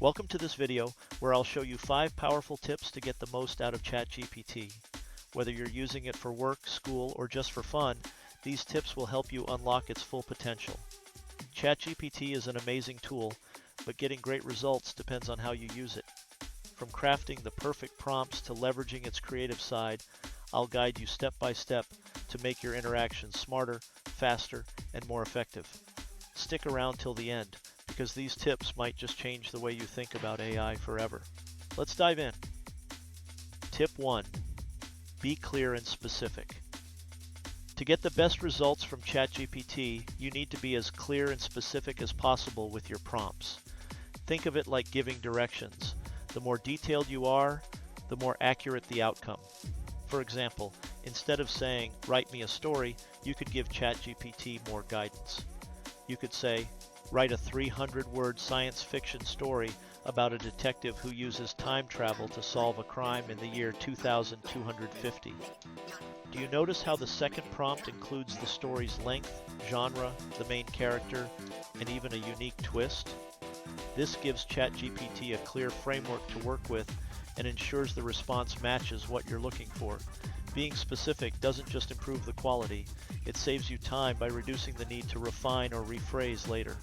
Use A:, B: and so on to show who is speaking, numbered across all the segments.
A: Welcome to this video where I'll show you 5 powerful tips to get the most out of ChatGPT. Whether you're using it for work, school, or just for fun, these tips will help you unlock its full potential. ChatGPT is an amazing tool, but getting great results depends on how you use it. From crafting the perfect prompts to leveraging its creative side, I'll guide you step by step to make your interactions smarter, faster, and more effective. Stick around till the end, because these tips might just change the way you think about AI forever. Let's dive in. Tip 1. Be clear and specific. To get the best results from ChatGPT, you need to be as clear and specific as possible with your prompts. Think of it like giving directions. The more detailed you are, the more accurate the outcome. For example, instead of saying, "Write me a story," you could give ChatGPT more guidance. You could say, "Write a 300-word science fiction story about a detective who uses time travel to solve a crime in the year 2250. Do you notice how the second prompt includes the story's length, genre, the main character, and even a unique twist? This gives ChatGPT a clear framework to work with and ensures the response matches what you're looking for. Being specific doesn't just improve the quality, it saves you time by reducing the need to refine or rephrase later.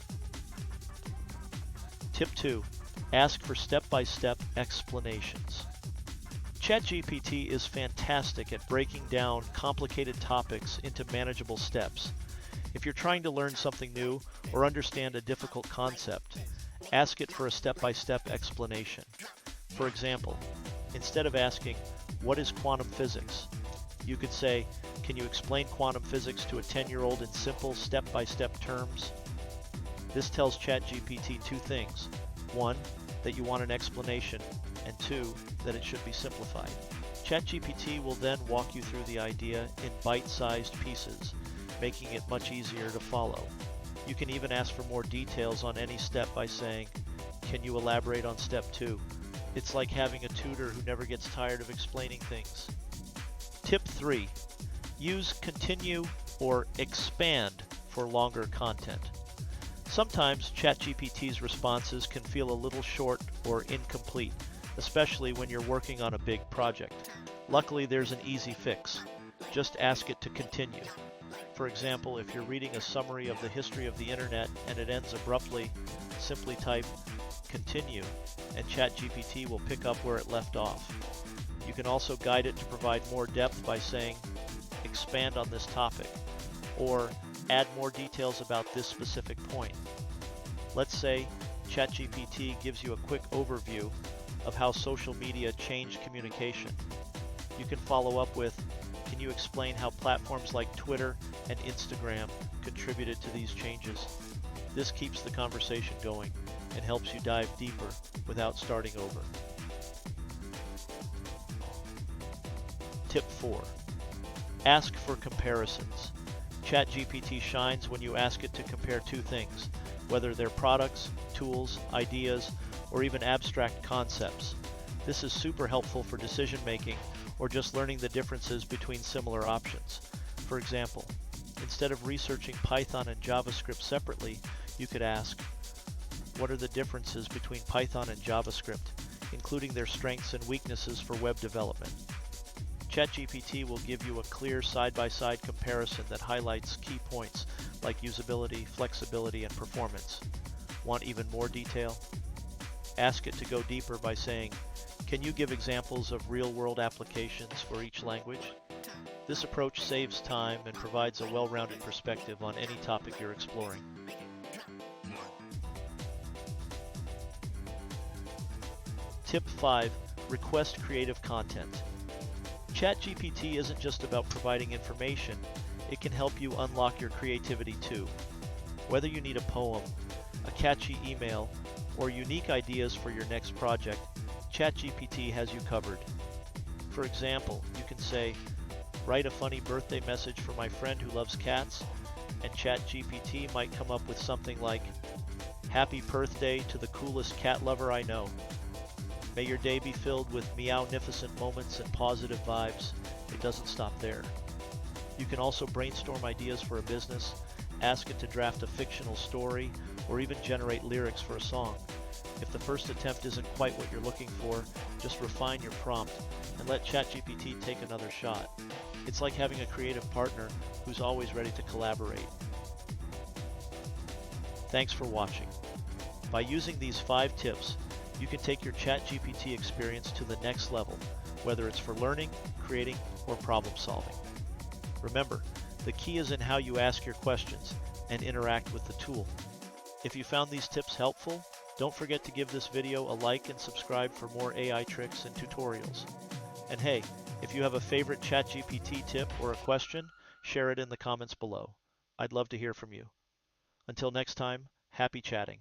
A: Tip 2. Ask for step-by-step explanations. ChatGPT is fantastic at breaking down complicated topics into manageable steps. If you're trying to learn something new or understand a difficult concept, ask it for a step-by-step explanation. For example, instead of asking, "What is quantum physics?" you could say, "Can you explain quantum physics to a 10-year-old in simple step-by-step terms?" This tells ChatGPT two things. One, that you want an explanation, and two, that it should be simplified. ChatGPT will then walk you through the idea in bite-sized pieces, making it much easier to follow. You can even ask for more details on any step by saying, "Can you elaborate on step 2? It's like having a tutor who never gets tired of explaining things. Tip 3. Use continue or expand for longer content. Sometimes ChatGPT's responses can feel a little short or incomplete, especially when you're working on a big project. Luckily, there's an easy fix. Just ask it to continue. For example, if you're reading a summary of the history of the internet and it ends abruptly, simply type "continue" and ChatGPT will pick up where it left off. You can also guide it to provide more depth by saying, "Expand on this topic," or "Add more details about this specific point." Let's say ChatGPT gives you a quick overview of how social media changed communication. You can follow up with, "Can you explain how platforms like Twitter and Instagram contributed to these changes?" This keeps the conversation going and helps you dive deeper without starting over. Tip 4. Ask for comparisons. ChatGPT shines when you ask it to compare two things, whether they're products, tools, ideas, or even abstract concepts. This is super helpful for decision making or just learning the differences between similar options. For example, instead of researching Python and JavaScript separately, you could ask, "What are the differences between Python and JavaScript, including their strengths and weaknesses for web development?" ChatGPT will give you a clear side-by-side comparison that highlights key points like usability, flexibility, and performance. Want even more detail? Ask it to go deeper by saying, "Can you give examples of real-world applications for each language?" This approach saves time and provides a well-rounded perspective on any topic you're exploring. Tip 5. Request creative content. ChatGPT isn't just about providing information, it can help you unlock your creativity too. Whether you need a poem, a catchy email, or unique ideas for your next project, ChatGPT has you covered. For example, you can say, "Write a funny birthday message for my friend who loves cats," and ChatGPT might come up with something like, "Happy birthday to the coolest cat lover I know. May your day be filled with meow-nificent moments and positive vibes." It doesn't stop there. You can also brainstorm ideas for a business, ask it to draft a fictional story, or even generate lyrics for a song. If the first attempt isn't quite what you're looking for, just refine your prompt and let ChatGPT take another shot. It's like having a creative partner who's always ready to collaborate. Thanks for watching. By using these 5 tips, you can take your ChatGPT experience to the next level, whether it's for learning, creating, or problem solving. Remember, the key is in how you ask your questions and interact with the tool. If you found these tips helpful, don't forget to give this video a like and subscribe for more AI tricks and tutorials. And hey, if you have a favorite ChatGPT tip or a question, share it in the comments below. I'd love to hear from you. Until next time, happy chatting.